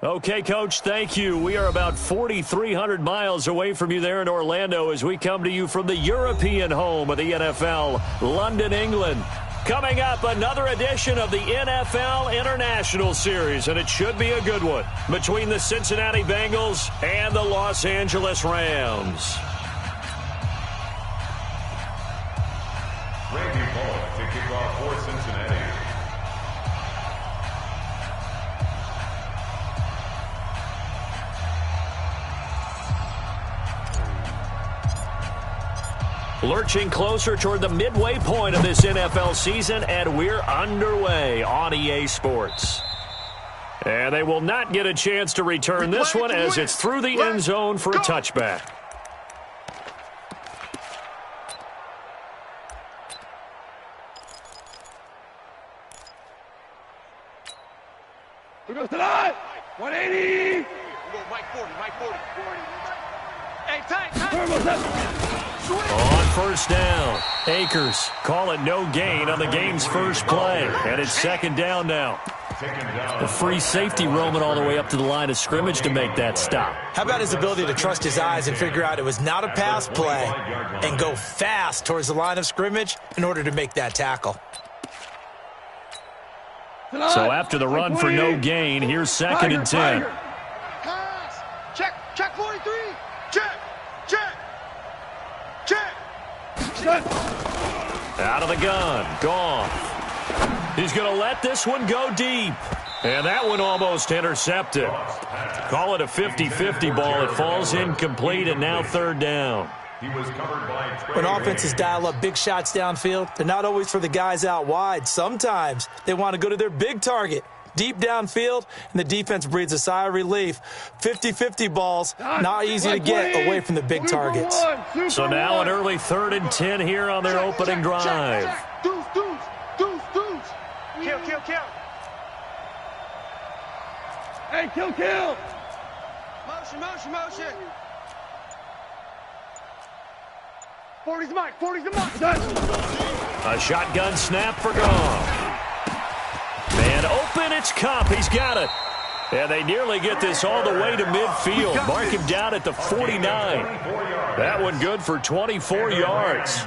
Okay, Coach, thank you. We are about 4,300 miles away from you there in Orlando as we come to you from the European home of the NFL, London, England. Coming up, another edition of the NFL International Series, and it should be a good one, between the Cincinnati Bengals and the Los Angeles Rams. Randy Bullock to kick off for Cincinnati. Lurching closer toward the midway point of this NFL season, and we're underway on EA Sports. And they will not get a chance to return this one as it's through the end zone for a touchback. Who goes to that? 180. We go Mike 40, Mike 40. Hey, tight. On first down, Akers call it no gain on the game's first play, and it's second down now. The free safety roaming all the way up to the line of scrimmage to make that stop. How about his ability to trust his eyes and figure out it was not a pass play and go fast towards the line of scrimmage in order to make that tackle? So after the run for no gain, here's second and 10. Pass. Check 43. Check. Out of the gun, gone. He's going to let this one go deep. And that one almost intercepted. Call it a 50-50 ball. It falls incomplete, and now third down. When offenses dial up big shots downfield, they're not always for the guys out wide. Sometimes they want to go to their big target, deep downfield, and the defense breathes a sigh of relief. 50-50 balls, not easy to get away from the big targets. So now an early third and 10 here on their opening drive. Deuce. Kill. Hey, kill. Motion. 40's the mark. A shotgun snap for Goff. Man open, it's Cup. He's got it. And they nearly get this all the way to midfield. Mark him down at the 49. That one good for 24 yards.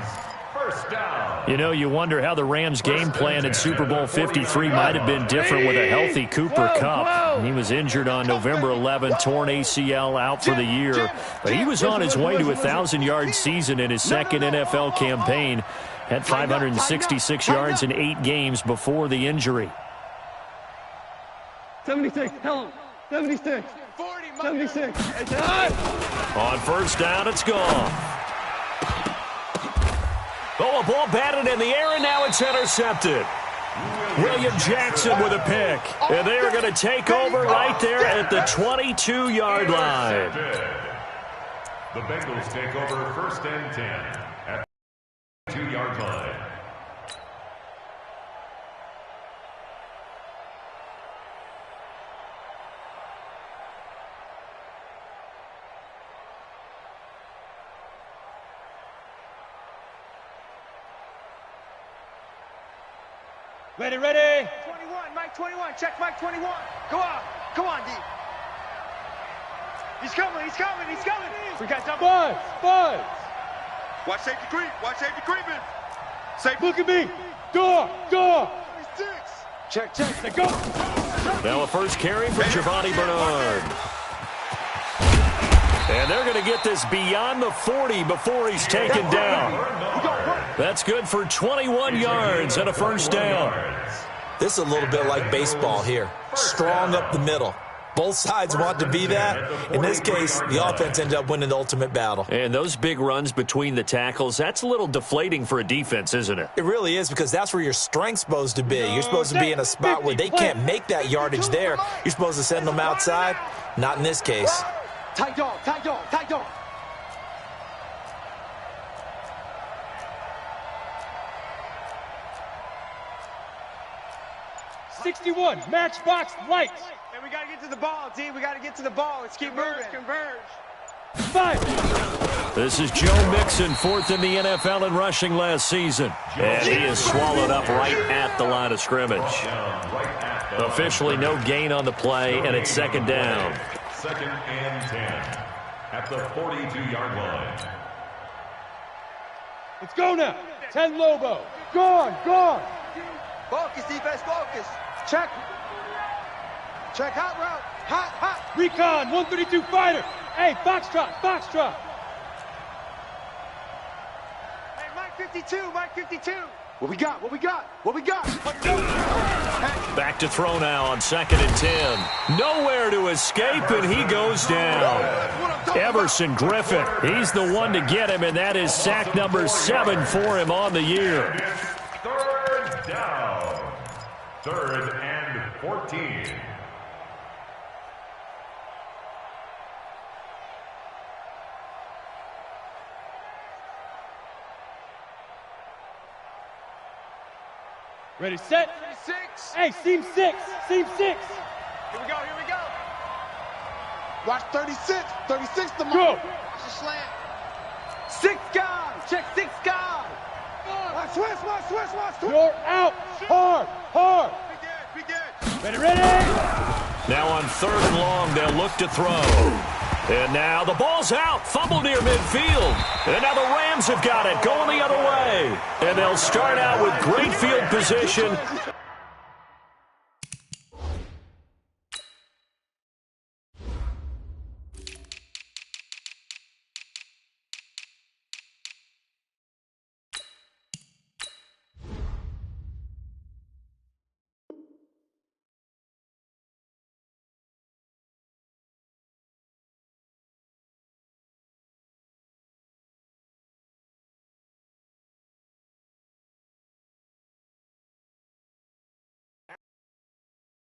You know, you wonder how the Rams' game plan in Super Bowl 53 might have been different with a healthy Cooper Kupp. He was injured on November 11, torn ACL, out for the year. But he was on his way to a 1,000-yard season in his second NFL campaign. Had 566 yards in 8 games before the injury. 76, tell him. 76. 76. On first down, it's gone. Oh, a ball batted in the air, and now it's intercepted. William Jackson with a pick. And they are going to take over right there at the 22-yard line. The Bengals take over first and 10 at the 2-yard line. Ready. 21, Mike 21. Check Mike 21. Go on, D. He's coming. We got double. Buzz. Watch safety creeping. Safety. Look at me. Door. 6. Check. They go. Now a first carry for Giovanni Bernard. And they're going to get this beyond the 40 before he's taken down. That's good for 21 yards and a first down. This is a little bit like baseball here. Strong up the middle. Both sides want to be that. In this case, the offense ended up winning the ultimate battle. And those big runs between the tackles, that's a little deflating for a defense, isn't it? It really is, because that's where your strength's supposed to be. You're supposed to be in a spot where they can't make that yardage there. You're supposed to send them outside. Not in this case. Tight dog. 61, matchbox lights. And we got to get to the ball, D. We got to get to the ball. Let's keep moving. Converge. 5. This is Joe Mixon, fourth in the NFL in rushing last season. And he is swallowed up right at the line of scrimmage. Officially no gain on the play, and it's second down. Second and 10 at the 42-yard line. Let's go now. 10 Lobo. Gone. Focus, defense, focus. Check. Check, hot route. Hot. Recon, 132 fighter. Hey, Foxtrot. Hey, Mike 52. What we got? Back to throw now on second and 10. Nowhere to escape, and he goes down. Everson Griffin, he's the one to get him, and that is sack number 7 for him on the year. Third down. Third and 14. Ready, set. 36. Hey, seam 6. Here we go. Watch 36. 36 the Go. Watch the slant. 6 guy. Check 6 guy. Watch switch. You're out. Hard. Be good. Ready. Now on third and long, they'll look to throw. And now the ball's out. Fumble near midfield. And now the Rams have got it, going the other way. And they'll start out with great field position.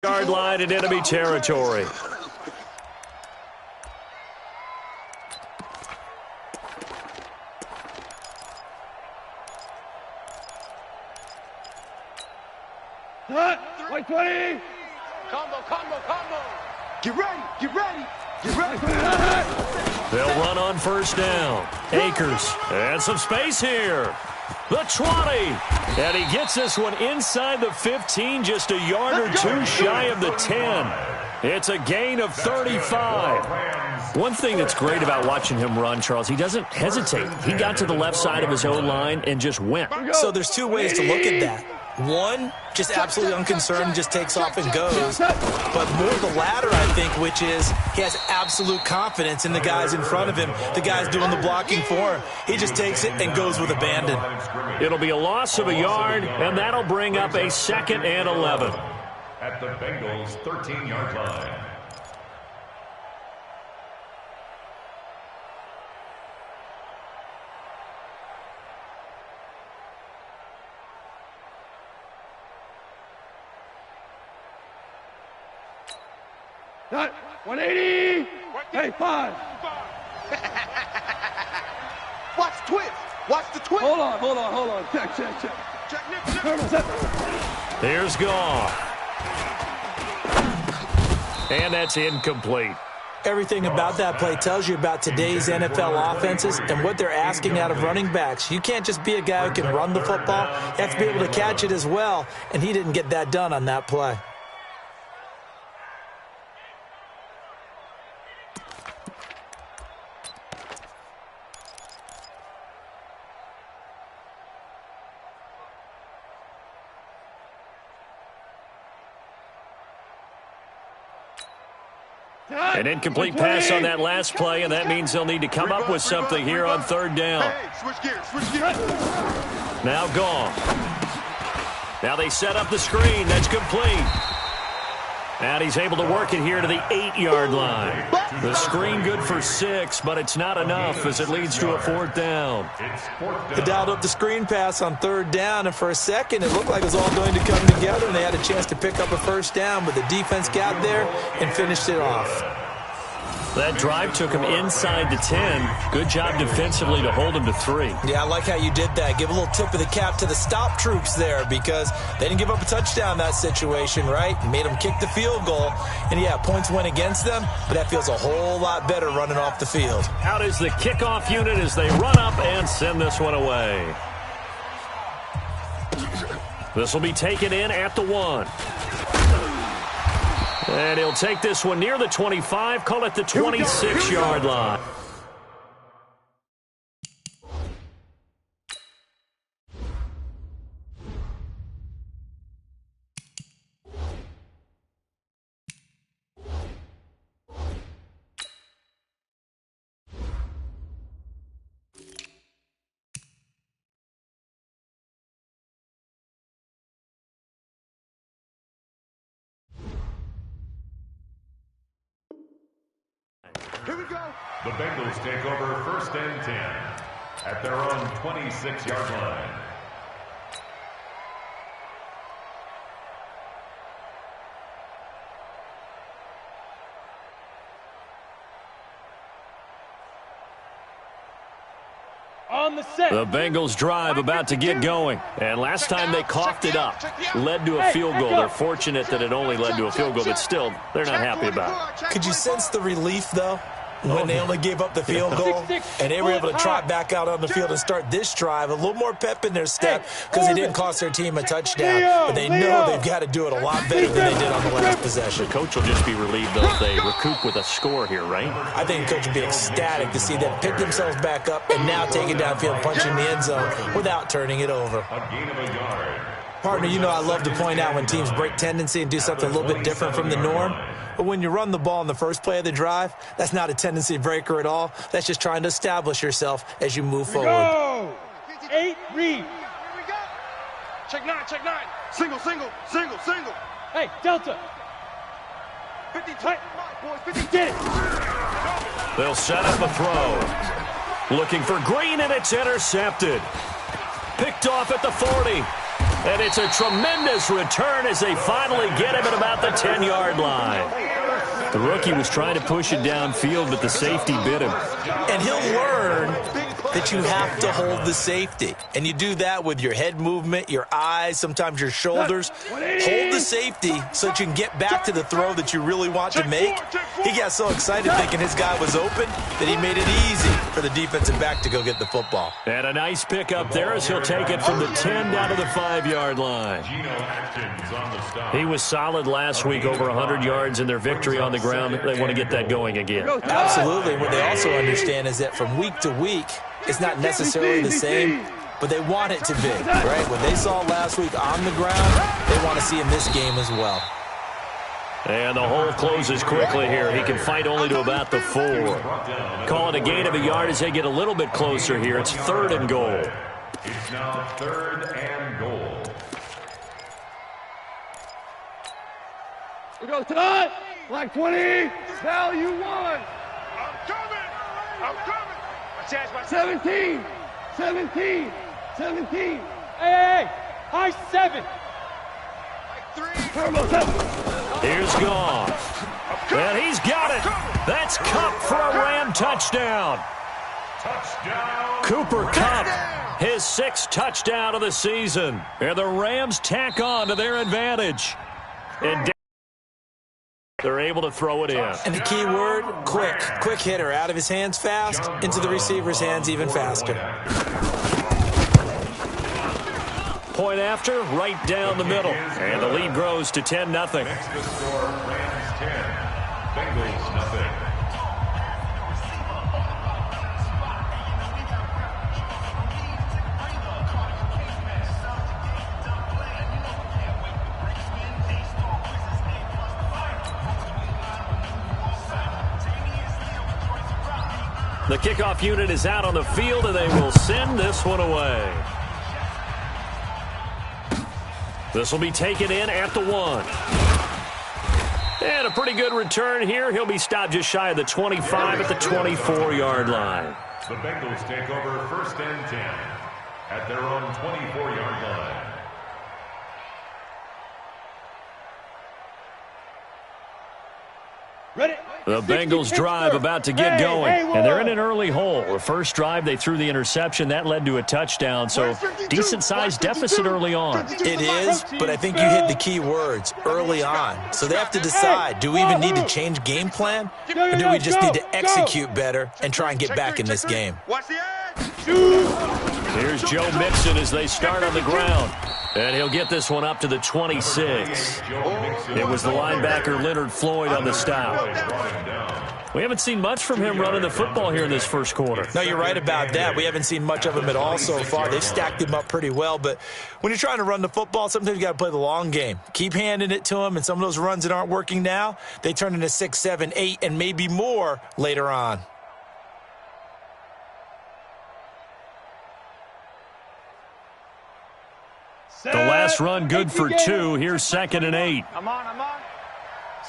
Yard line in enemy territory. Hut. White 20. Combo. Get ready. They'll run on first down. Akers, and some space here. The 20, and he gets this one inside the 15, just a yard or two shy of the 10. It's a gain of 35. One thing that's great about watching him run, Charles, he doesn't hesitate. He got to the left side of his O-line and just went. So there's two ways to look at that. One, just absolutely unconcerned, just takes off and goes. But more the latter, I think, which is he has absolute confidence in the guys in front of him, the guys doing the blocking for him. He just takes it and goes with abandon. It'll be a loss of a yard, and that'll bring up a second and 11. At the Bengals' 13-yard line. Hut. 180. Hey, 5. Watch twist. Watch the twist. Hold on. Check. Check Nick. Turbo set. Here's Goff. And that's incomplete. Everything about that play tells you about today's NFL offenses and what they're asking out of running backs. You can't just be a guy who can run the football. You have to be able to catch it as well, and he didn't get that done on that play. An incomplete pass on that last play, and that means they'll need to come up with something here on third down. Hey, switch gears. Now Goff. Now they set up the screen. That's complete. And he's able to work it here to the 8-yard line. The screen good for 6, but it's not enough as it leads to a fourth down. They dialed up the screen pass on third down, and for a second it looked like it was all going to come together, and they had a chance to pick up a first down, but the defense got there and finished it off. That drive took him inside the 10. Good job defensively to hold him to 3. Yeah, I like how you did that. Give a little tip of the cap to the stop troops there because they didn't give up a touchdown in that situation, right? Made them kick the field goal. And, yeah, points went against them, but that feels a whole lot better running off the field. Out is the kickoff unit as they run up and send this one away. This will be taken in at the 1. And he'll take this one near the 25, call it the 26-yard line. Here we go. The Bengals take over 1st and 10 at their own 26-yard line. On the set. The Bengals drive about to get going. And last time they coughed it up, led to a field goal. They're fortunate that it only led to a field goal, but still, they're not happy about it. Could you sense the relief, though, when they only gave up the field goal and they were able to trot back out on the field and start this drive? A little more pep in their step because they didn't cost their team a touchdown, but they know they've got to do it a lot better than they did on the last possession. The coach will just be relieved, though, if they recoup with a score here, right? I think the coach would be ecstatic to see them pick themselves back up and now take it downfield, punching the end zone without turning it over. A gain of a yard. Partner, you know I love to point out when teams break tendency and do something a little bit different from the norm. But when you run the ball in the first play of the drive, that's not a tendency breaker at all. That's just trying to establish yourself as you move forward. Go! 8, read. Here we go. Check 9, check 9. Single, single, single, single. Hey, Delta. 50, tight, boys, 50. Get it. They'll set up a throw. Looking for Green, and it's intercepted. Picked off at the 40. And it's a tremendous return as they finally get him at about the 10-yard line. The rookie was trying to push it downfield, but the safety bit him. And he'll learn that you have to hold the safety. And you do that with your head movement, your eyes, sometimes your shoulders. Hold the safety so that you can get back to the throw that you really want to make. He got so excited thinking his guy was open that he made it easy for the defensive back to go get the football. And a nice pickup there as he'll take it from the 10 down to the 5-yard line. He was solid last week, over 100 yards in their victory on the ground. They want to get that going again. Absolutely. What they also understand is that from week to week, it's not necessarily the same, but they want it to be, right? What they saw last week on the ground, they want to see in this game as well. And the hole closes quickly here. He can fight only to about the 4. Call it a gain of a yard as they get a little bit closer here. It's 3rd and goal. It's now 3rd and goal. We go, Todd. Black 20. Val, you won. I'm coming. I'm coming. 17. 17. 17. Hey, high 7. Turbo 7. Here's Goff. And he's got it. That's Kupp for a Ram touchdown. Touchdown. Cooper Kupp, his 6th touchdown of the season. And the Rams tack on to their advantage. And they're able to throw it in. And the key word, quick. Quick hitter. Out of his hands fast, into the receiver's hands even faster. Point after, right down the middle. And the lead grows to 10-0. Next to score, Rams 10, Bengals nothing. The kickoff unit is out on the field, and they will send this one away. This will be taken in at the 1. And a pretty good return here. He'll be stopped just shy of the 25 at the 24-yard line. The Bengals take over 1st and 10 at their own 24-yard line. The Bengals drive about to get going, and they're in an early hole. The first drive, they threw the interception. That led to a touchdown, so decent-sized deficit early on. It is, but I think you hit the key words, early on. So they have to decide, do we even need to change game plan, or do we just need to execute better and try and get back in this game? Here's Joe Mixon as they start on the ground. And he'll get this one up to the 26. It was the linebacker Leonard Floyd on the stop. We haven't seen much from him running the football here in this first quarter. No, you're right about that. We haven't seen much of him at all so far. They've stacked him up pretty well. But when you're trying to run the football, sometimes you got to play the long game. Keep handing it to him, and some of those runs that aren't working now, they turn into 6, 7, 8, and maybe more later on. The last run good for 2. Here's 2nd and 8. I'm on.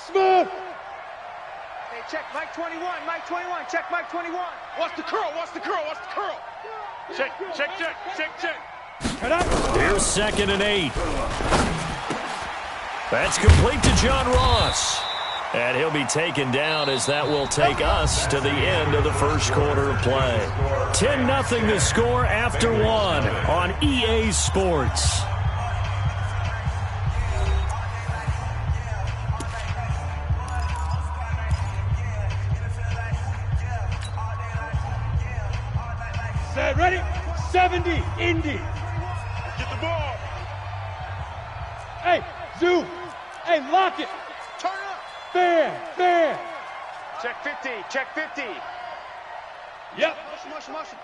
Smith. Hey, check Mike 21. Check Mike 21. What's the curl? Check. Here's 2nd and 8. That's complete to John Ross. And he'll be taken down as that will take us to the end of the first quarter of play. 10-0 the score after 1 on EA Sports. Set, ready? 70, Indy. Get the ball. Hey, zoom. Hey, lock it. Turn up. Fair. Check 50. Yep. Motion.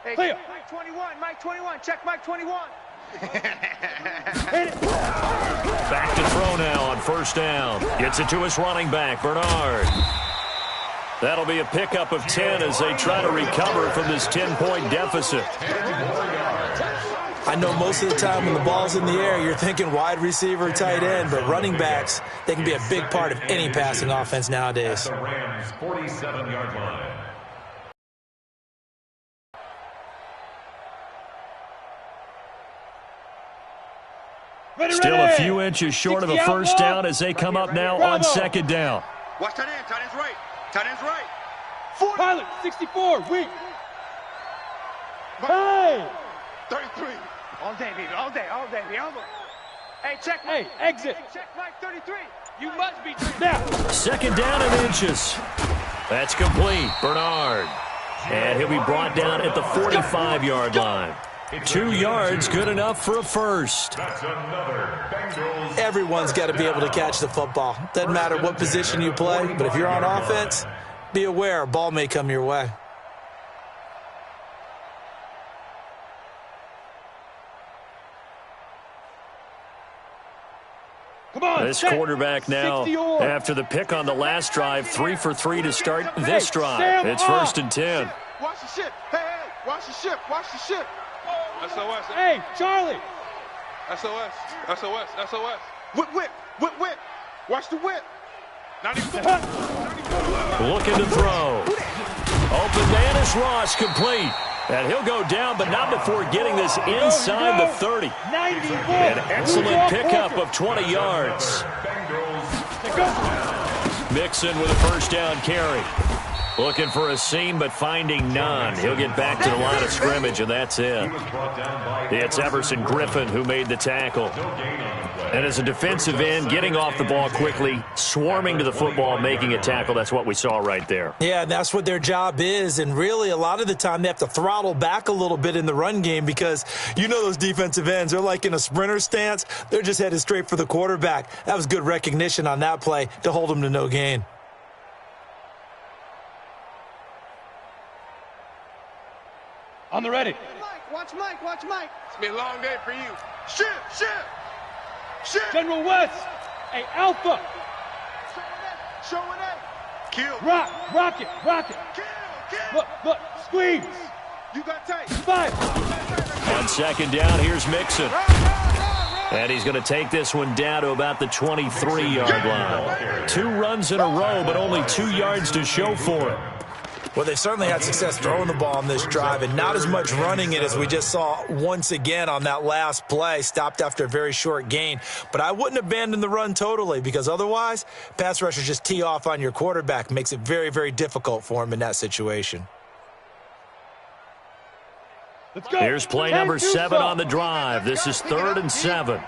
Hey, Clear. Mike 21. Check Mike 21. Hit it. Back to throw now on first down. Gets it to his running back, Bernard. That'll be a pickup of 10 as they try to recover from this 10-point deficit. I know most of the time when the ball's in the air, you're thinking wide receiver, tight end, but running backs, they can be a big part of any passing offense nowadays. The Rams' 47-yard line. Still a few inches short of a first down as they come up now on 2nd down. Watch tight end. Tight end's right. Pilot, 64, weak. Hey! 33. All day, baby. Hey, check. Hey, exit. Check Mike 33. You must be. Now. 2nd down and inches. That's complete. Bernard. And he'll be brought down at the 45-yard line. 2 yards, good enough for a first. Everyone's got to be able to catch the football. Doesn't matter what position you play, but if you're on offense, be aware a ball may come your way. Come on. This quarterback now, after the pick on the last drive, 3 for 3 to start this drive. It's 1st and 10. Watch the ship. Hey, watch the ship. SOS. Hey, Charlie. SOS. Whip. Watch the whip. 94. Looking to throw. Open man is Ross, complete. And he'll go down, but not before getting this inside the 30. An excellent pickup of 20 yards. Mixon with a first down carry. Looking for a seam, but finding none. He'll get back to the line of scrimmage, and that's it. It's Everson Griffin who made the tackle. And as a defensive end, getting off the ball quickly, swarming to the football, making a tackle, that's what we saw right there. Yeah, that's what their job is, and really a lot of the time they have to throttle back a little bit in the run game because you know those defensive ends, they're like in a sprinter stance. They're just headed straight for the quarterback. That was good recognition on that play to hold them to no gain. On the ready. Watch Mike. It's going to be a long day for you. Ship. General West. Hey, Alpha. Showing it. Kill. Rocket. Kill. Look, squeeze. You got tight. 5. On 2nd down, here's Mixon. And he's going to take this one down to about the 23-yard line. 2 runs in a row, but only 2 yards to show for it. Well, they certainly had success throwing the ball on this drive and not as much running it as we just saw once again on that last play. Stopped after a very short gain. But I wouldn't abandon the run totally because otherwise, pass rushers just tee off on your quarterback. Makes it very, very difficult for him in that situation. Let's go. Here's play number 7 on the drive. This is 3rd and 7.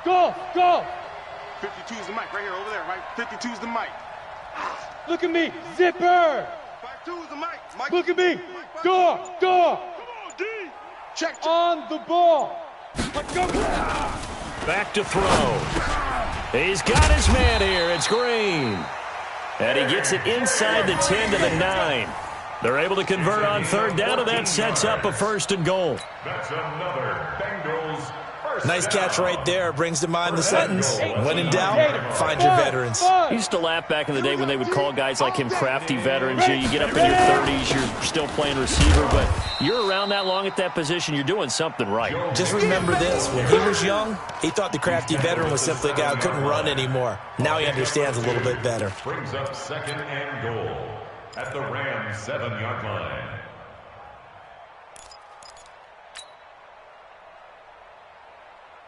Go, go. 52 is the mic right here, over there, right? 52 is the mic. Look at me, zipper. 52 is the mic. Mike. Look at me, door, door. Come on, D. Check. On the ball. Let's go. Back to throw. He's got his man here. It's Green. And he gets it inside the 10 to the 9. They're able to convert on 3rd down, and that sets up a 1st and goal. That's another Bengals first Nice down. catch right there. Brings to mind the sentence, when in doubt, find your veterans. I used to laugh back in the day when they would call guys like him crafty veterans. You get up in your 30s, you're still playing receiver, but you're around that long at that position, you're doing something right. Just remember this. When he was young, he thought the crafty veteran was simply a guy who couldn't run anymore. Now he understands a little bit better. Brings up 2nd and goal at the Rams 7-yard line.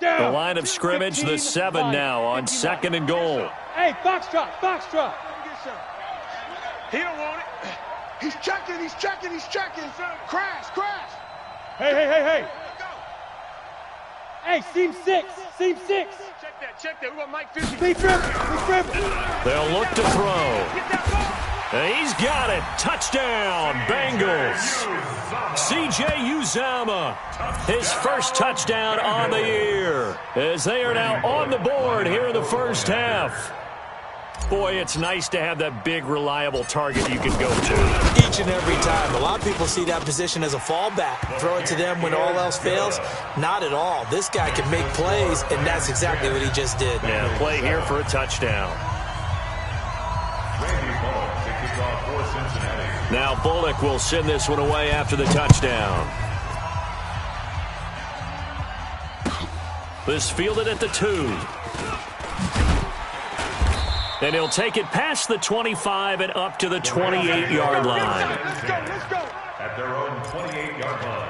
The line of scrimmage, the 7 now on 2nd and goal. Hey, foxtrot, foxtrot. He don't want it. He's checking, he's checking, he's checking. Crash, crash. Hey, hey, hey, hey. Hey, seam 6, seam 6. Check that. We want Mike 50. Seam triple, seam triple. They'll look to throw. And he's got it. Touchdown, Bengals. C.J. Uzama, his first touchdown on the year, as they are now on the board here in the first half. Boy, it's nice to have that big, reliable target you can go to. Each and every time. A lot of people see that position as a fallback. Throw it to them when all else fails. Not at all. This guy can make plays, and that's exactly what he just did. Yeah, play here for a touchdown. Now Bullock will send this one away after the touchdown. This fielded at the 2. And he'll take it past the 25 and up to the 28-yard line. Let's go. At their own 28-yard line.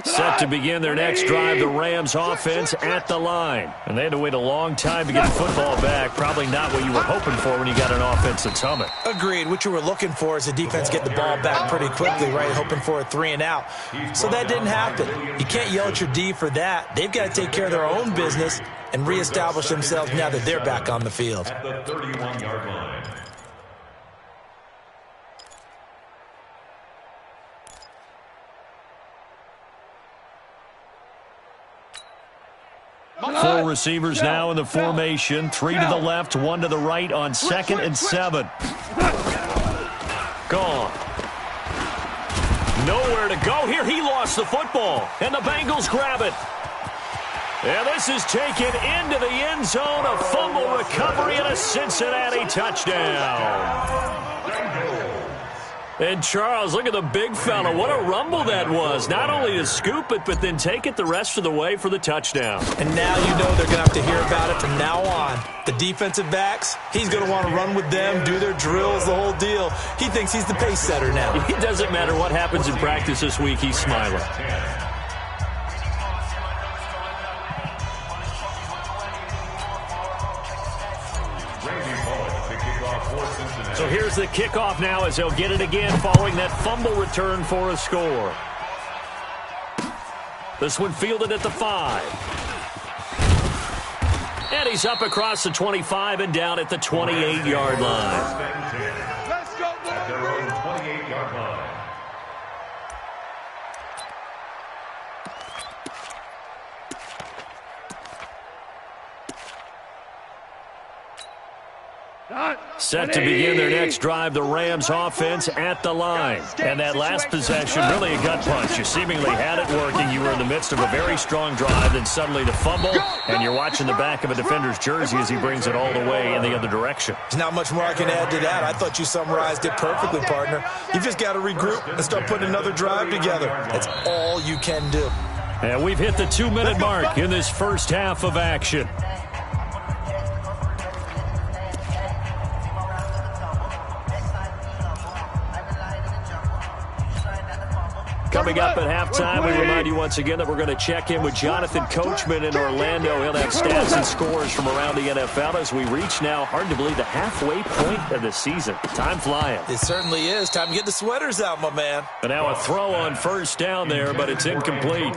Set to begin their next drive, the Rams offense at the line. And they had to wait a long time to get the football back. Probably not what you were hoping for when you got an offense that's humming. Agreed. What you were looking for is the defense get the ball back pretty quickly, right? Hoping for a 3 and out. So that didn't happen. You can't yell at your D for that. They've got to take care of their own business and reestablish themselves now that they're back on the field. At the 31-yard line. Four receivers now in the formation. 3 to the left, 1 to the right on 2nd and 7. Gone. Nowhere to go here. He lost the football, and the Bengals grab it. And this is taken into the end zone. A fumble recovery and a Cincinnati touchdown. And Charles, look at the big fella. What a rumble that was. Not only to scoop it, but then take it the rest of the way for the touchdown. And now you know they're going to have to hear about it from now on. The defensive backs, he's going to want to run with them, do their drills, the whole deal. He thinks he's the pace setter now. It doesn't matter what happens in practice this week. He's smiling. So here's the kickoff now as they'll get it again following that fumble return for a score. This one fielded at the 5. And he's up across the 25 and down at the 28-yard line. Let's go, boys. At their own 28-yard line. Set to begin their next drive, the Rams offense at the line. And that last possession, really a gut punch. You seemingly had it working. You were in the midst of a very strong drive, then suddenly the fumble, and you're watching the back of a defender's jersey as he brings it all the way in the other direction. There's not much more I can add to that. I thought you summarized it perfectly, partner. You've just got to regroup and start putting another drive together. That's all you can do. And we've hit the 2-minute mark in this first half of action. Coming up at halftime, we remind you once again that we're going to check in with Jonathan Coachman in Orlando. He'll have stats and scores from around the NFL as we reach now, hard to believe, the halfway point of the season. Time flying. It certainly is. Time to get the sweaters out, my man. And now a throw on first down there, but it's incomplete.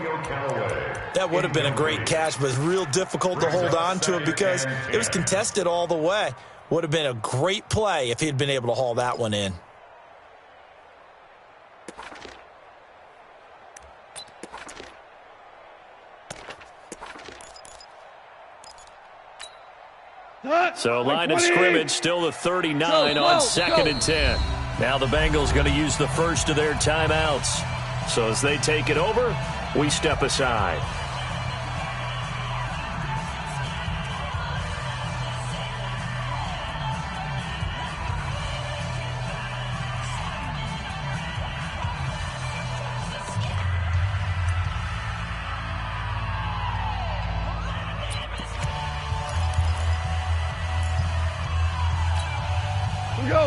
That would have been a great catch, but it's real difficult to hold on to it because it was contested all the way. Would have been a great play if he had been able to haul that one in. So line of scrimmage still the 39 on 2nd and 10. Now the Bengals going to use the first of their timeouts. So as they take it over, we step aside.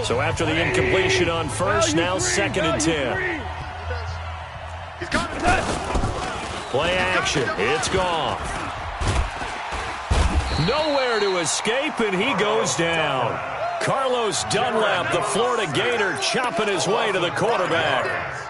So after the incompletion on first, now 2nd and 10. Play action. It's gone. Nowhere to escape, and he goes down. Carlos Dunlap, the Florida Gator, chopping his way to the quarterback.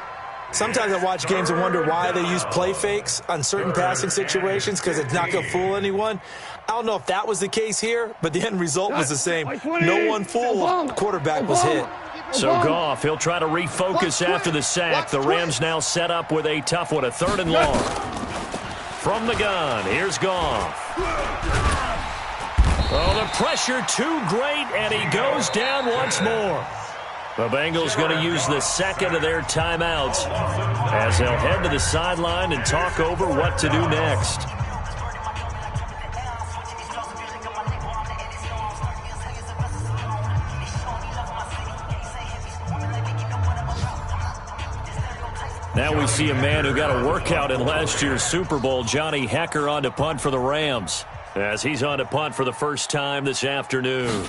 Sometimes I watch games and wonder why they use play fakes on certain passing situations because it's not going to fool anyone. I don't know if that was the case here, but the end result was the same. No one fooled. The quarterback was hit. So Goff, he'll try to refocus after the sack. The Rams now set up with a tough one, a 3rd and long. From the gun, here's Goff. Oh, the pressure too great, and he goes down once more. The Bengals going to use the 2nd of their timeouts as they'll head to the sideline and talk over what to do next. Now we see a man who got a workout in last year's Super Bowl, Johnny Hekker, on to punt for the Rams, as he's on to punt for the first time this afternoon.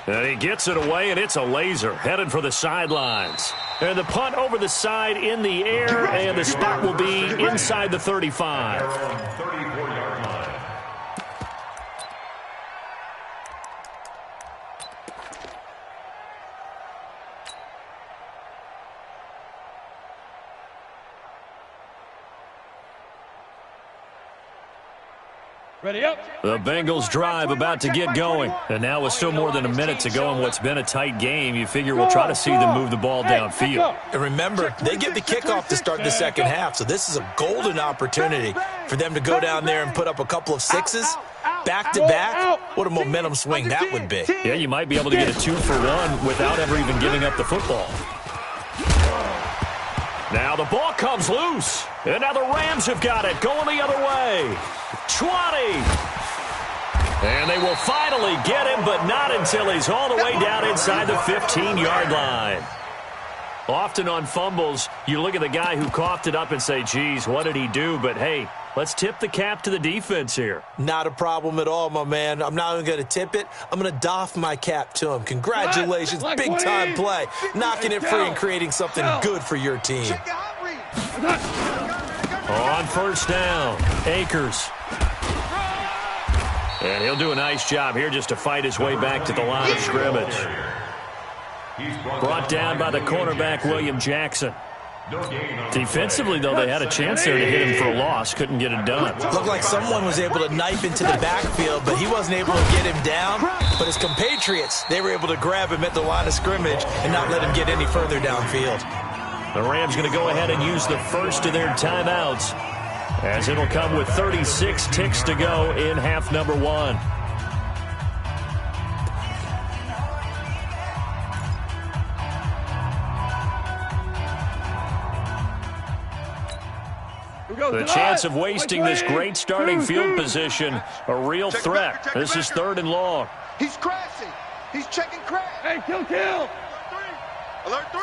And he gets it away, and it's a laser, headed for the sidelines. And the punt over the side in the air, and the spot will be inside the 35. 34-yard line. Ready up. The Bengals drive about to get going. And now with still more than a minute to go in what's been a tight game, you figure we'll try to see them move the ball downfield. And remember, they get the kickoff to start the second half, so this is a golden opportunity for them to go down there and put up a couple of sixes back-to-back. What a momentum swing that would be. Yeah, you might be able to get a 2-for-1 without ever even giving up the football. Now the ball comes loose. And now the Rams have got it, going the other way. 20. And they will finally get him, but not until he's all the way down inside the 15-yard line. Often on fumbles, you look at the guy who coughed it up and say, geez, what did he do? But, hey, let's tip the cap to the defense here. Not a problem at all, my man. I'm not even going to tip it. I'm going to doff my cap to him. Congratulations, big-time play. Knocking it free and creating something good for your team. On first down, Akers. And he'll do a nice job here just to fight his way back to the line of scrimmage. Brought down by the cornerback, William Jackson. Defensively, though, they had a chance there to hit him for a loss. Couldn't get it done. Looked like someone was able to knife into the backfield, but he wasn't able to get him down. But his compatriots, they were able to grab him at the line of scrimmage and not let him get any further downfield. The Rams going to go ahead and use the first of their timeouts, as it'll come with 36 ticks to go in half number one. The chance of wasting this great starting field position, a real threat. This is 3rd and long. He's crashing. He's checking crash. Hey, kill. Alert 3.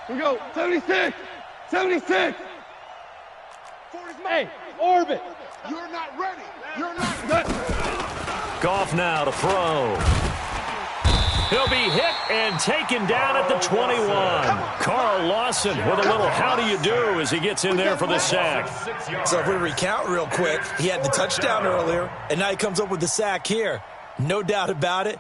Here we go. 76. 76. Hey, orbit. You're not ready. You're not ready. Goff now to throw. He'll be hit and taken down at the 21. Carl Lawson with a little how do you do as he gets in there for the sack. So if we recount real quick, he had the touchdown earlier, and now he comes up with the sack here. No doubt about it.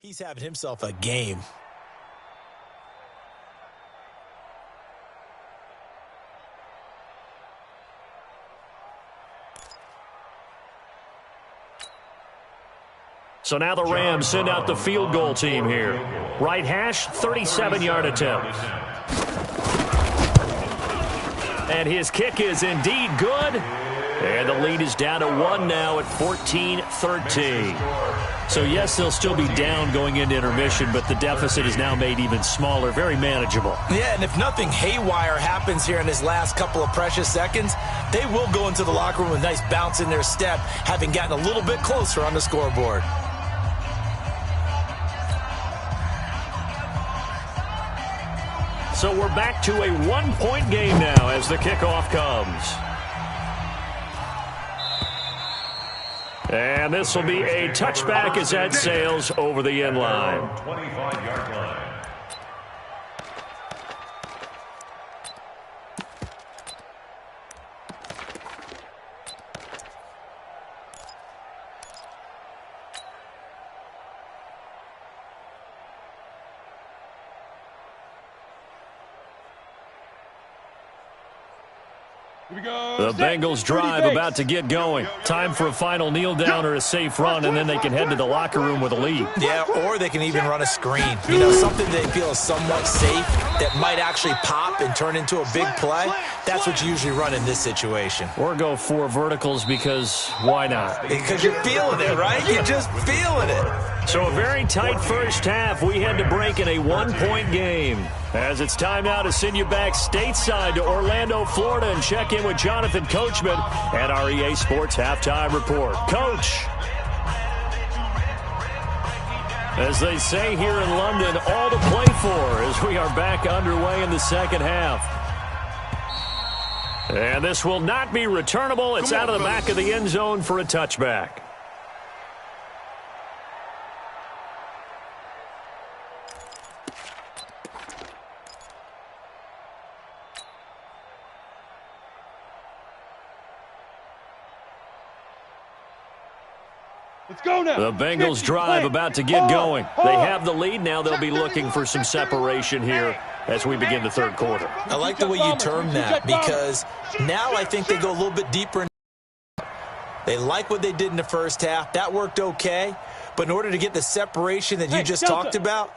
He's having himself a game. So now the Rams send out the field goal team here. Right hash, 37-yard attempt. And his kick is indeed good. And the lead is down to 1 now at 14-13. So, yes, they'll still be down going into intermission, but the deficit is now made even smaller, very manageable. Yeah, and if nothing haywire happens here in his last couple of precious seconds, they will go into the locker room with a nice bounce in their step, having gotten a little bit closer on the scoreboard. So we're back to a one-point game now as the kickoff comes. And this will be a touchback as that sails over the end line. 25-yard line. The Bengals drive about to get going. Time for a final kneel down or a safe run, and then they can head to the locker room with a lead. Yeah, or they can even run a screen. You know, something they feel is somewhat safe that might actually pop and turn into a big play. That's what you usually run in this situation. Or go 4 verticals because why not? Because you're feeling it, right? You're just feeling it. So a very tight first half. We had to break in a 1-point game. As it's time now to send you back stateside to Orlando, Florida, and check in with Jonathan Coachman at our EA Sports Halftime Report. Coach, as they say here in London, all to play for as we are back underway in the second half. And this will not be returnable. It's out of the back of the end zone for a touchback. Let's go now. The Bengals drive about to get going. They have the lead. Now they'll be looking for some separation here as we begin the third quarter. I like the way you term that because now I think they go a little bit deeper. They like what they did in the first half. That worked okay. But in order to get the separation that you just talked about,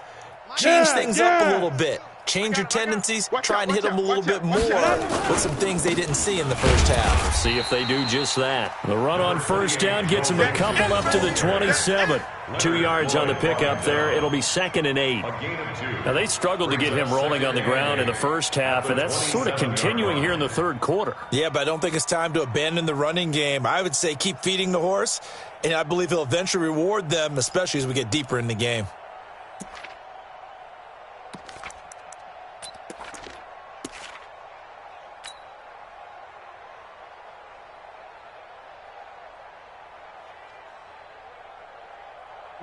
change things up a little bit. Change your tendencies, try and hit them a little bit more with some things they didn't see in the first half. See if they do just that. The run on first down gets them a couple up to the 27. 2 yards on the pickup there. It'll be 2nd and 8. Now, they struggled to get him rolling on the ground in the first half, and that's sort of continuing here in the third quarter. Yeah, but I don't think it's time to abandon the running game. I would say keep feeding the horse, and I believe he'll eventually reward them, especially as we get deeper in the game.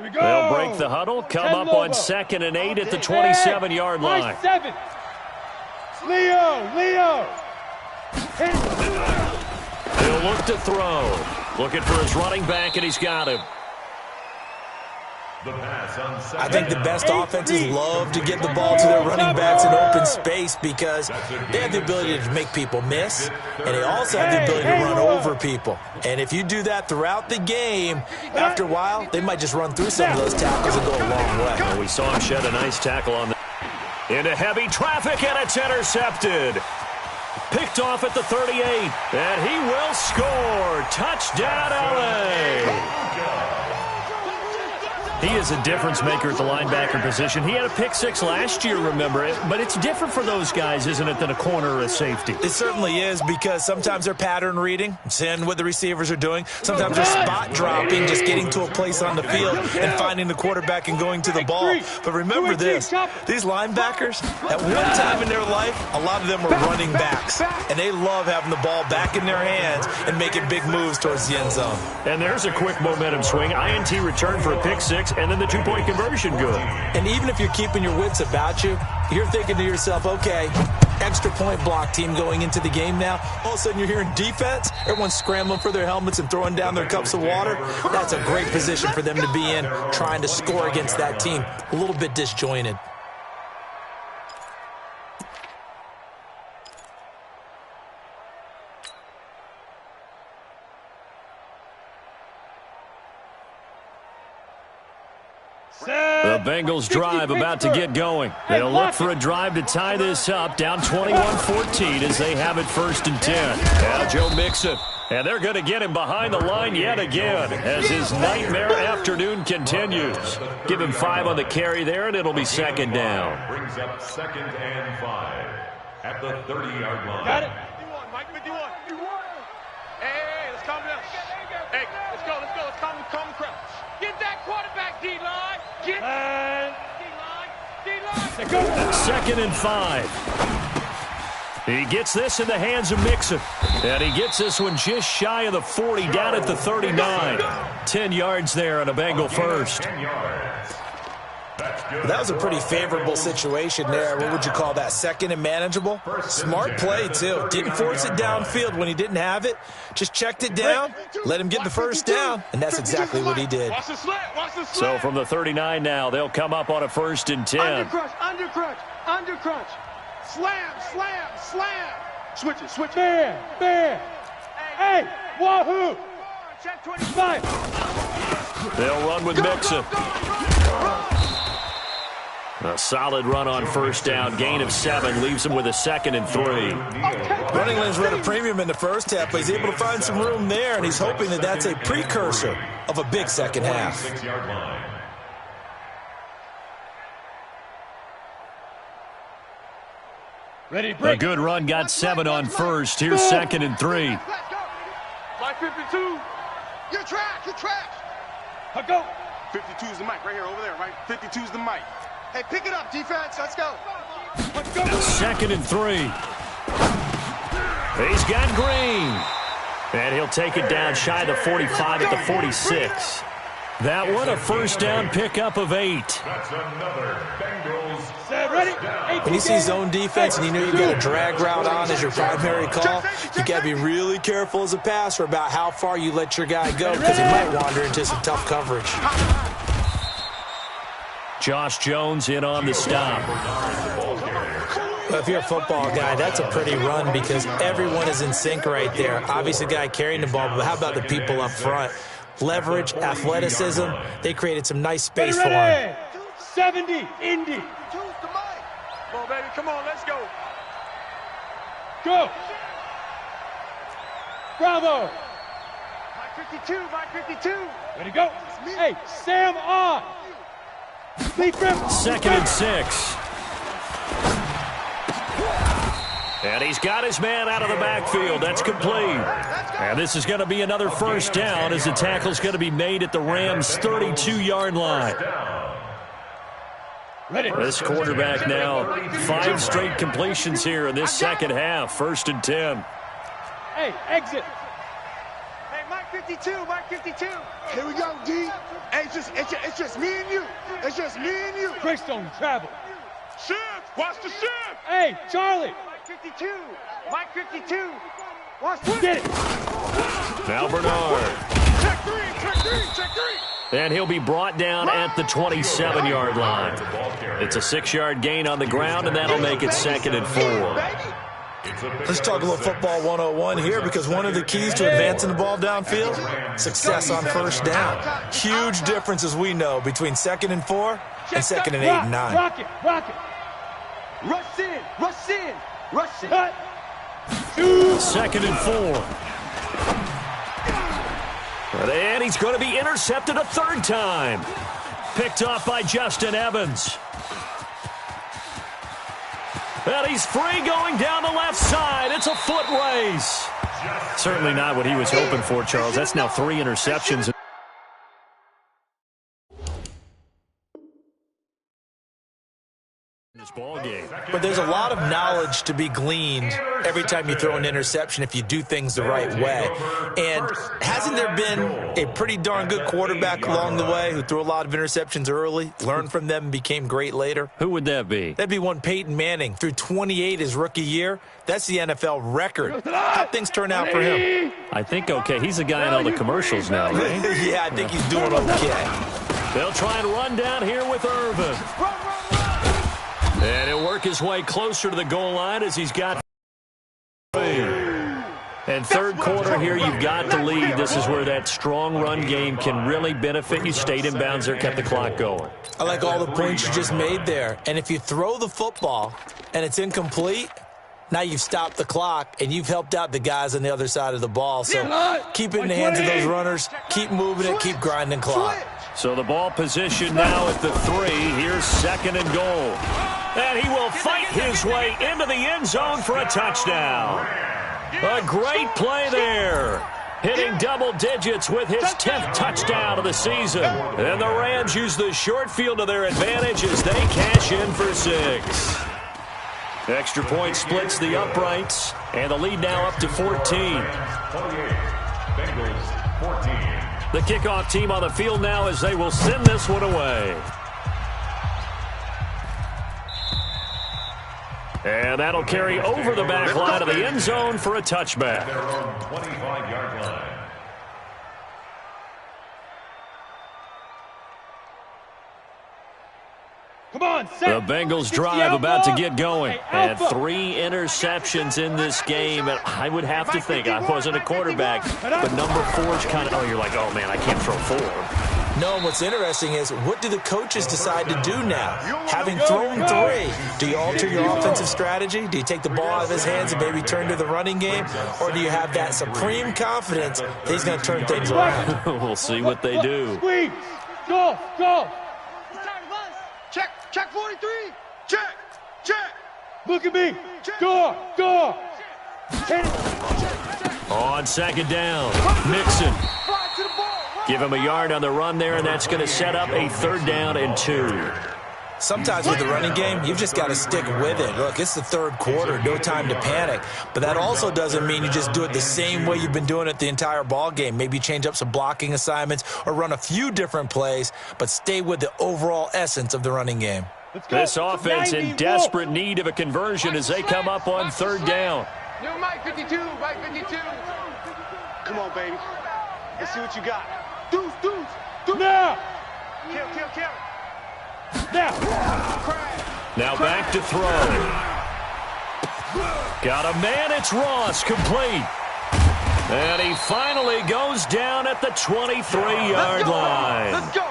They'll break the huddle, come up on 2nd and 8 at the 27-yard line. 7. Leo. He'll look to throw. Looking for his running back, and he's got him. I think the best offenses love to get the ball to their running backs in open space because they have the ability to make people miss, and they also have the ability to run over people. And if you do that throughout the game, after a while, they might just run through some of those tackles and go a long way. Well, we saw him shed a nice tackle on into heavy traffic, and it's intercepted. Picked off at the 38, and he will score. Touchdown, LA. He is a difference maker at the linebacker position. He had a pick 6 last year, remember it. But it's different for those guys, isn't it, than a corner or a safety? It certainly is because sometimes they're pattern reading, seeing what the receivers are doing. Sometimes they're spot dropping, just getting to a place on the field and finding the quarterback and going to the ball. But remember this, these linebackers, at one time in their life, a lot of them were running backs. And they love having the ball back in their hands and making big moves towards the end zone. And there's a quick momentum swing. INT return for a pick 6. And then the 2-point conversion good. And even if you're keeping your wits about you, you're thinking to yourself, okay, extra point block team going into the game now. All of a sudden you're hearing defense. Everyone's scrambling for their helmets and throwing down their cups of water. That's a great position for them to be in, trying to score against that team. A little bit disjointed. The Bengals drive about to get going. They'll look for a drive to tie this up, down 21-14 as they have it 1st and 10. Now Joe Mixon. And they're going to get him behind the line yet again as his nightmare afternoon continues. Give him 5 on the carry there, and it'll be 2nd down. Brings up 2nd and 5 at the 30-yard line. Got it. Mike 51. Hey, let's calm down. Hey, let's go. Let's calm crouch. Get that quarterback, D-line. Get D-line. 2nd and 5. He gets this in the hands of Mixon. And he gets this one just shy of the 40, down at the 39. 10 yards there on a Bengal first. That was a pretty favorable situation there. What would you call that? 2nd and manageable? Smart play, too. Didn't force it downfield when he didn't have it. Just checked it down, let him get the first down, and that's exactly what he did. Watch the slant. So from the 39 now, they'll come up on a 1st and 10. Undercrunch. Slam. Switch it, switch it. Man. Hey, wahoo. Check 25. They'll run with Mixon. A solid run on first down. Gain of 7 leaves him with a 2nd and 3. Running lanes were at a premium in the first half, but he's able to find some room there, and he's hoping that that's a precursor of a big second half. 6-yard line. Ready, A break. good run got 7 on first. Here's 2nd and 3. Let's go. Like 52. You're trash, you're trash. I go. 52's the mic right here, over there, right? 52's the mic. Hey, pick it up, defense. Let's go. Let's go. 2nd and 3. He's got Green. And he'll take it down shy of the 45 at the 46. That one, a first down pickup of 8. That's another Bengals. Set, ready. When you see zone defense and you know you got a drag route on as your primary call, you got to be really careful as a passer about how far you let your guy go because he might wander into some tough coverage. Josh Jones in on the stop. Well, if you're a football guy, that's a pretty run because everyone is in sync right there. Obviously, the guy carrying the ball, but how about the people up front? Leverage, athleticism, they created some nice space for him. 70, Indy. Come on, baby. Come on, let's go. Go. Bravo. Mike 52, Mike 52. Ready, go. Hey, Sam on. Lead grip. 2nd and 6. And he's got his man out of the backfield. That's complete. And this is going to be another first down as the tackle's going to be made at the Rams' 32-yard line. Ready. This quarterback now, 5 straight completions here in this second half. 1st and 10. Hey, exit. Hey, Mike 52, Mike 52. Here we go, D. Hey, it's just me and you. It's just me and you. Greystone travel. Shift. Watch the shift. Hey, Charlie. Mike 52, Mike 52. Watch this. Get it. Now Bernard. Check 3, check 3, check 3. And he'll be brought down at the 27-yard line. It's a 6-yard gain on the ground, and that'll make it 2nd and 4. Let's talk a little football 101 here because one of the keys to advancing the ball downfield, success on first down. Huge difference, as we know, between 2nd and 4 and 2nd and 8 and 9. Rock it. Rush in, rush in, rush in. Cut. 2nd and 4. And he's going to be intercepted a 3rd time. Picked off by Justin Evans. And he's free going down the left side. It's a foot race. Certainly not what he was hoping for, Charles. That's now 3 interceptions. This ball game. But there's a lot of knowledge to be gleaned every time you throw an interception if you do things the right way. And hasn't there been a pretty darn good quarterback along the way who threw a lot of interceptions early, learned from them, and became great later? Who would that be? That'd be one Peyton Manning, threw 28 his rookie year. That's the NFL record. How'd things turn out for him? I think okay. He's a guy in all the commercials now, right? Yeah, I think he's doing okay. They'll try and run down here with Irvin. And he'll work his way closer to the goal line as he's got. And 3rd quarter here, you've got to lead. This is where that strong run game can really benefit you. Stayed in bounds there, kept the clock going. I like all the points you just made there. And if you throw the football and it's incomplete, now you've stopped the clock and you've helped out the guys on the other side of the ball. So keep it in the hands of those runners. Keep moving it. Keep grinding clock. So the ball position now at the 3. Here's 2nd and goal. And he will fight his way into the end zone for a touchdown. A great play there. Hitting double digits with his 10th touchdown of the season. And the Rams use the short field to their advantage as they cash in for 6. Extra point splits the uprights. And the lead now up to 14. 28. Bengals 14. The kickoff team on the field now as they will send this one away. And that'll carry over the back line of the end zone for a touchback. Their own 25-yard line. Come on, The set. Bengals Get drive the about to elbow. get going. Hey, And alpha. 3 interceptions in this game. And I would have to think, I wasn't a quarterback, but number 4 is kind of, oh, you're like, oh, man, I can't throw 4. No, and what's interesting is, what do the coaches decide to do now? Having thrown 3, do you alter your offensive strategy? Do you take the ball out of his hands and maybe turn to the running game? Or do you have that supreme confidence that he's going to turn things around? We'll see what they do. Squeeze. Go. Check 43. Check. Look at me. Go. On 2nd down, Mixon. Give him a yard on the run there, and that's going to set up a 3rd down and 2. Sometimes with the running game, you've just got to stick with it. Look, it's the 3rd quarter, no time to panic. But that also doesn't mean you just do it the same way you've been doing it the entire ball game. Maybe change up some blocking assignments or run a few different plays, but stay with the overall essence of the running game. This offense in desperate need of a conversion as they come up on 3rd down. New Mike 52, Mike 52. Come on, baby. Let's see what you got. Deuce. Now. Kill. Now back to throw. Got a man, it's Ross, complete. And he finally goes down at the 23-yard line. Let's go.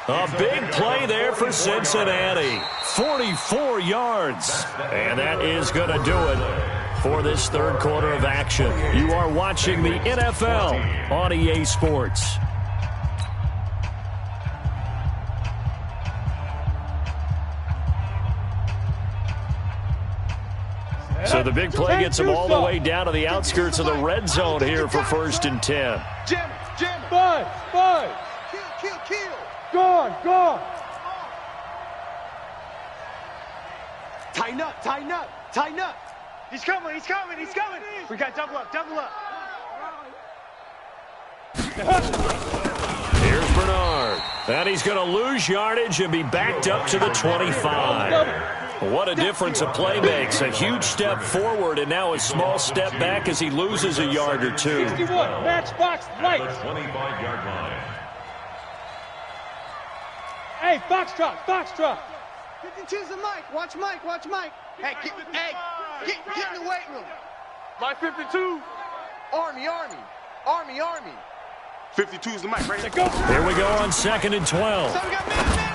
A big play there for Cincinnati. 44 yards. And that is going to do it for this 3rd quarter of action. You are watching the NFL on EA Sports. So the big play gets them all the way down to the outskirts of the red zone here for 1st and 10. Jam. Five. Kill. Gone. Tighten up. He's coming. We got double up. Here's Bernard. And he's going to lose yardage and be backed up to the 25. What a difference a play makes. A huge step forward and now a small step back as he loses a yard or 2. 61. Matchbox light. The 25-yard line. Hey, Foxtrot. 52's the Mike. Watch Mike. Hey, get in the weight room. Mike 52. Army. 52's the Mike. Ready? Go. Here we go on 2nd and 12. So we got man.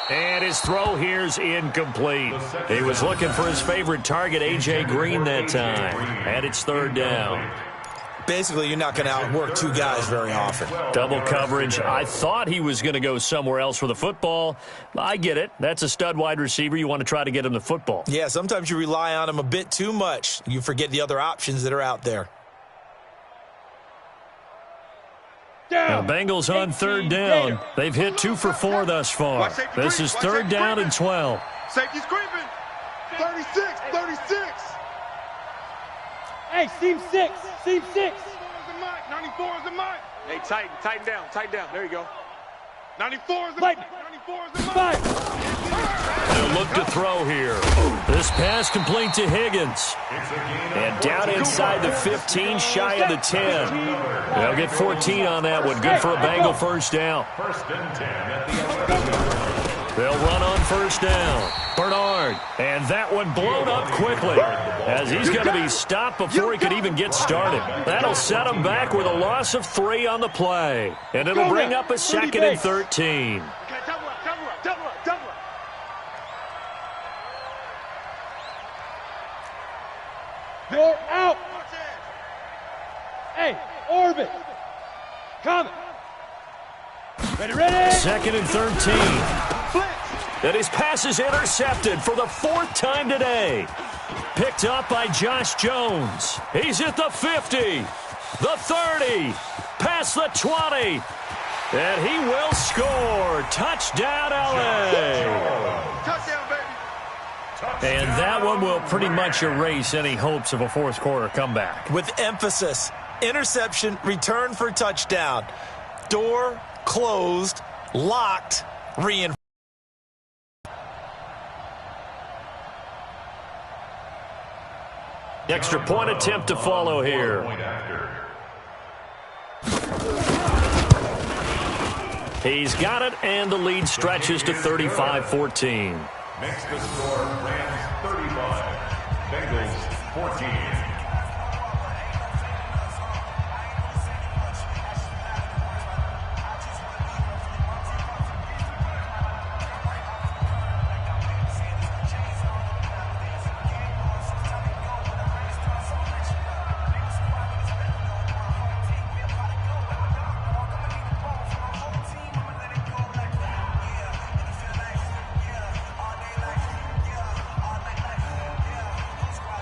And his throw here's incomplete. He was looking for his favorite target, A.J. Green, that time. And it's 3rd down. Basically, you're not going to outwork 2 guys very often. Double coverage. I thought he was going to go somewhere else for the football. I get it. That's a stud wide receiver. You want to try to get him the football. Yeah, sometimes you rely on him a bit too much. You forget the other options that are out there. The Bengals on 3rd down. They've hit 2 for 4 thus far. This is 3rd down and 12. Safety's creeping. 36. Hey, seam 6. 94 is the Mike. Hey, tighten down. There you go. 94 is the Light. Mike. 94 is the Mike. 5. They'll look to throw here. This pass complete to Higgins. And down inside the 15, shy of the 10. They'll get 14 on that one. Good for a Bengal 1st down. 1st and 10 at the They'll run on 1st down. Bernard. And that one blown up quickly as he's going to be stopped before he could even get started. That'll set him back with a loss of 3 on the play. And it'll bring up a 2nd and 13. Okay, double up. You're out. Hey, orbit. Coming. Ready. 2nd and 13. And his pass is intercepted for the 4th time today. Picked up by Josh Jones. He's at the 50, the 30, past the 20. And he will score. Touchdown, L.A. Touchdown, baby. And that one will pretty much erase any hopes of a 4th quarter comeback. With emphasis, interception, return for touchdown. Door closed, locked, reinforced. Extra point attempt to follow here. He's got it, and the lead stretches to 35-14. Makes the score Rams 35, Bengals 14.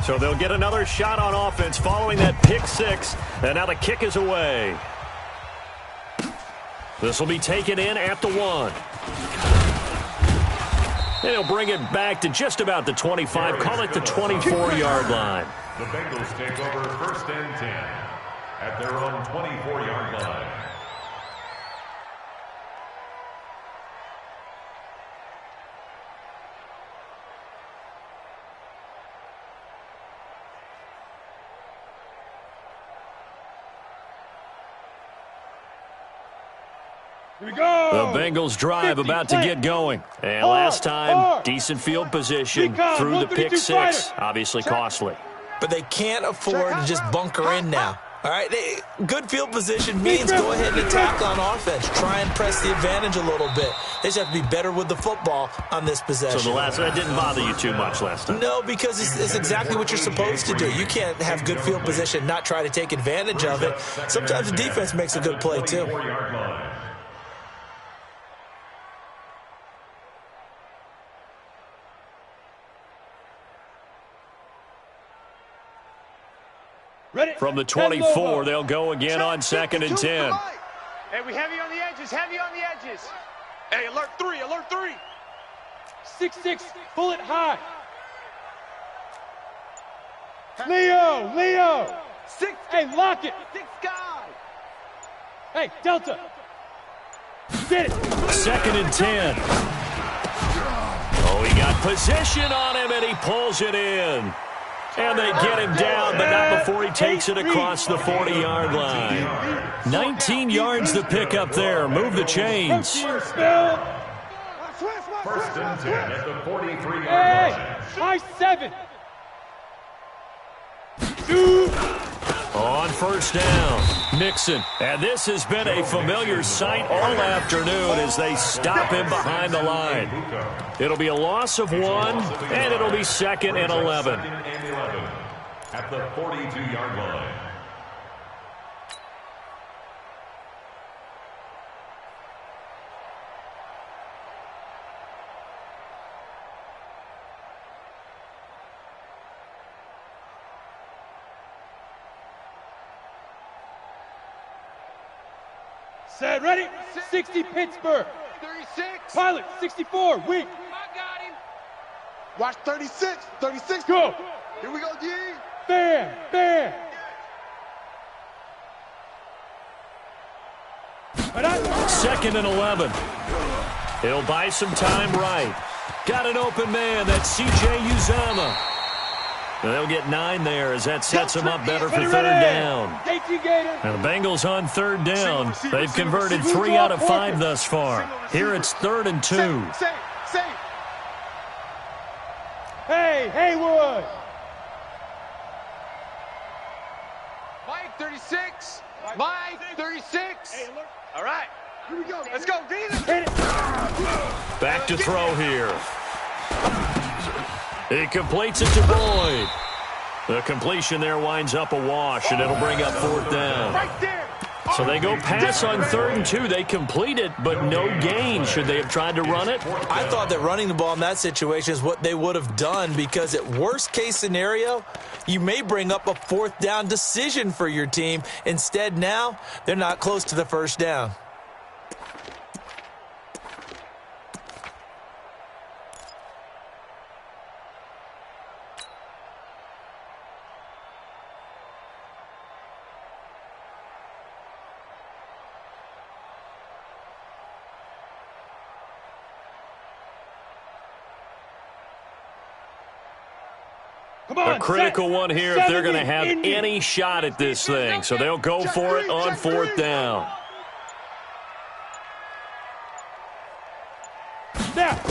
So they'll get another shot on offense following that pick six. And now the kick is away. This will be taken in at the 1. And he'll bring it back to just about the 25. Call it the 24-yard line. The Bengals take over 1st and 10 at their own 24-yard line. Here we go. The Bengals drive 50, about to get going. And hard, last time, hard. decent field position Recon, through the pick 132 six. fighter. Obviously costly. But they can't afford to just bunker in now. All right, good field position means go ahead and attack on offense. Try and press the advantage a little bit. They just have to be better with the football on this possession. So that didn't bother you too much last time? No, because it's exactly what you're supposed to do. You can't have good field position, not try to take advantage of it. Sometimes the defense makes a good play, too. From the 24, they'll go again on 2nd and 10. Hey, we heavy on the edges, heavy on the edges. Hey, alert 3, alert 3. 6-6, pull it high. Leo. 6. Hey, lock it. 6 guy. Hey, Delta. Get it. 2nd and 10. Oh, he got possession on him, and he pulls it in. And they get him down, but not before he takes it across the 40-yard line. 19 yards to pick up there. Move the chains. 1st and 10 at the 43-yard Hey, line. high 7. 2. On 1st down, Mixon. And this has been a familiar sight all afternoon as they stop him behind the line. It'll be a loss of 1, and it'll be 2nd and 11. At the 42-yard line. Set, ready? 60 Pittsburgh. 36. Pilot, 64, weak. I got him. Watch 36. 36. Go. Here we go, D. Bam. 2nd and 11. He'll buy some time right. Got an open man. That's C.J. Uzama. And they'll get 9 there as that sets them up better for 3rd down. And the Bengals on 3rd down. They've converted 3 out of 5 thus far. Here it's 3rd and 2. Safe. Hey, Haywood. Mike 36. Mike 36. All right. Here we go. Let's go, D. Hit it. Back to throw here. He completes it to Boyd. The completion there winds up a wash, and it'll bring up 4th down. Right there. So they go pass on 3rd and 2. They complete it, but no gain. Should they have tried to run it? I thought that running the ball in that situation is what they would have done because at worst case scenario, you may bring up a 4th down decision for your team. Instead now, they're not close to the 1st down. A critical one here if they're going to have any shot at this thing. So they'll go for it on 4th down. Snap.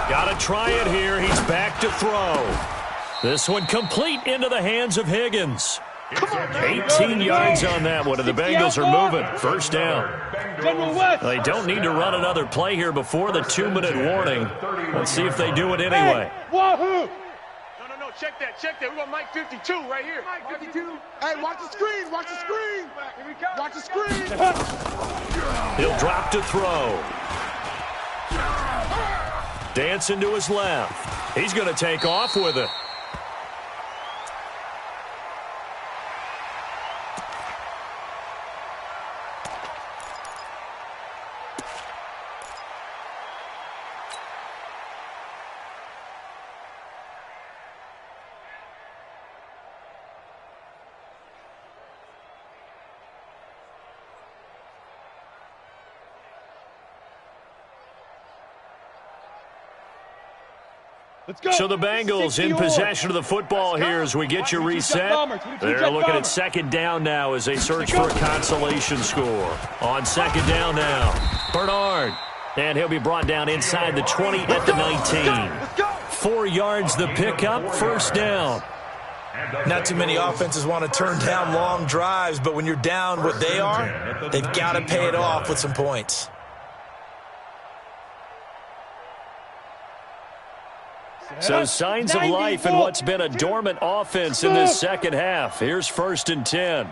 Got to try it here. He's back to throw. This one complete into the hands of Higgins. 18 yards on that one, and the Bengals are moving. First down. They don't need to run another play here before the 2-minute warning. Let's see if they do it anyway. Wahoo! No, check that. We got Mike 52 right here. Mike 52. Hey, watch the screen. Watch the screen. Here we go. Watch the screen. He'll drop to throw. Dancing to his left. He's going to take off with it. Let's go. So the Bengals in possession of the football here as we get you reset. They're looking at second down now as they search for a consolation score. On second down now, Bernard. And he'll be brought down inside the 20 at the 19. 4 yards the pickup, first down. Not too many offenses want to turn down long drives, but when you're down what they are, they've got to pay it off with some points. So signs of life in what's been a dormant offense in this second half. Here's 1st and 10.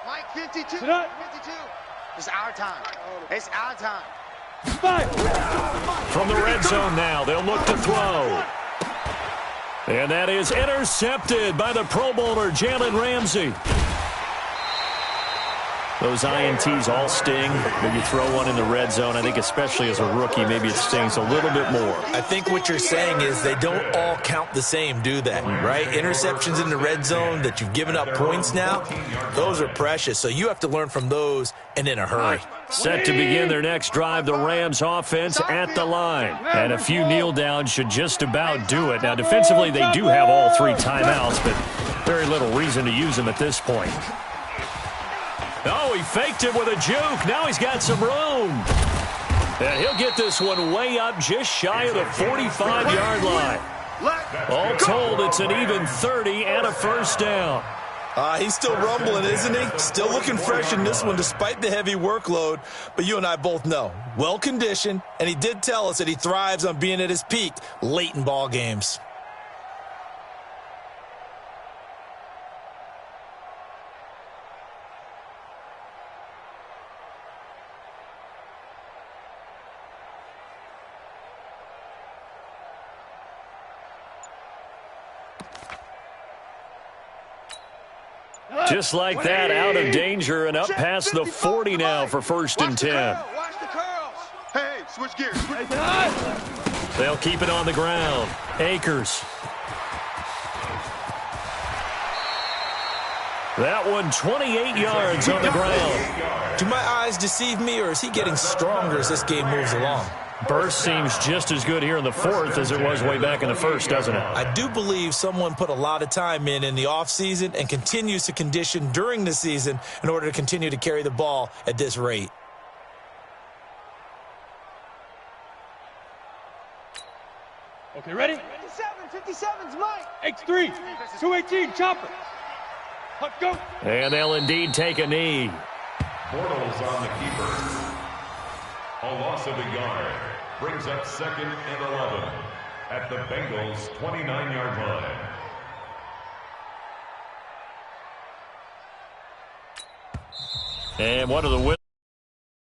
Mike 52. 52. It's our time. It's our time. From the red zone now, they'll look to throw. And that is intercepted by the Pro Bowler, Jalen Ramsey. Those INTs all sting when you throw one in the red zone. I think especially as a rookie, maybe it stings a little bit more. I think what you're saying is they don't all count the same, do they? Right? Interceptions in the red zone that you've given up points now, those are precious. So you have to learn from those and in a hurry. Set to begin their next drive, the Rams offense at the line. And a few kneel downs should just about do it. Now, defensively, they do have all 3 timeouts, but very little reason to use them at this point. Oh, he faked it with a juke. Now he's got some room. And he'll get this one way up just shy of the 45-yard line. All told, it's an even 30 and a first down. He's still rumbling, isn't he? Still looking fresh in this one despite the heavy workload. But you and I both know, well-conditioned, and he did tell us that he thrives on being at his peak late in ball games. Just like that, out of danger and up past the 40 now for 1st and 10. Watch the curls. Hey, switch gears. They'll keep it on the ground. Akers. That one 28 yards on the ground. Do my eyes deceive me, or is he getting stronger as this game moves along? Burst seems just as good here in the 4th as it was way back in the 1st, doesn't it? I do believe someone put a lot of time in the offseason and continues to condition during the season in order to continue to carry the ball at this rate. Okay, ready? 57's Mike. X3, 218, chopper. Go. And they'll indeed take a knee. Bortles on the keeper. A loss of a yard brings up 2nd and 11 at the Bengals' 29-yard line. And one of the